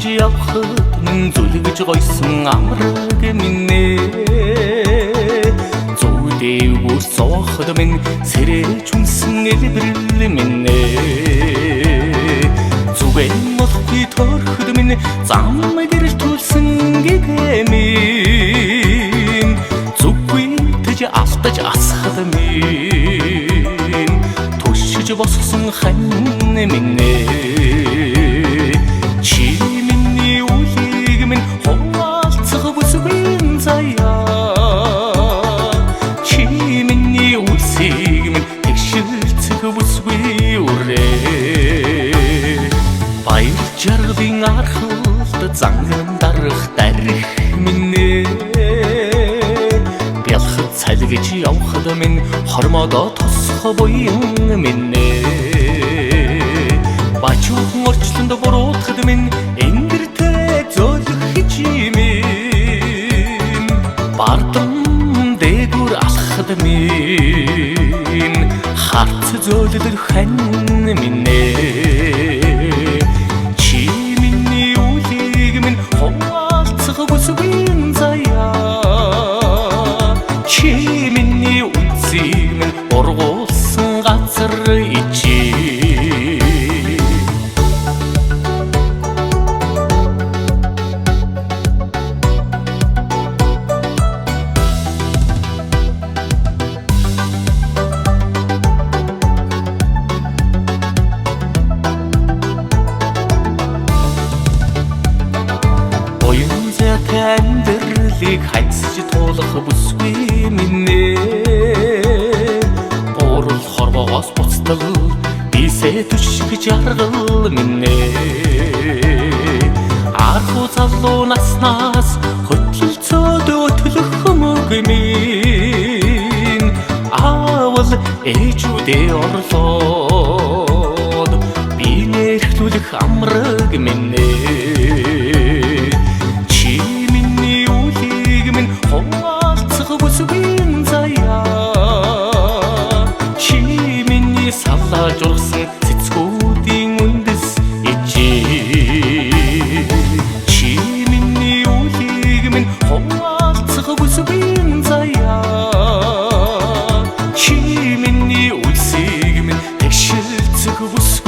явхад минь зүлгэж гойсон амраг минь зүудээвгүй сооход минь сэрэж хүнсэн элбэрл минь зүгэн болохгүй торход минь зам гэрэл түлсэн гэхэмин зүггүй тэж автаж асхад минь түшиж босгосон хань минь Баяржардын архалд занган дарах дарих минь бялхад цалгиж явхад минь хормодоо тосхо буян минь бачуухан орчлонд буруутахад минь энгэртэй зөөлөх чимийн бардам дээгүр алхад минь харц зөөлөдөр хань минь Оргуулсан газар ичи Боён зэтэй амьдралыг хайцж туулах бүсгүй минь хорвоогоос буцтал бисээ түшгэж аргал минь архуу залуу наснаас хөтлөлцөөд төлөх мөг минь аавал ээжүүдээ орлоод би нэрхлүүлэх амраг минь чи миний үлийг минь хуваалцах бүсгүй журсан цэцгүүдийн үндэс ичи чи миний үлийг минь хуваалцах бүсгүй заяа чи миний үлсийг минь тэгшилцэх бүсгүй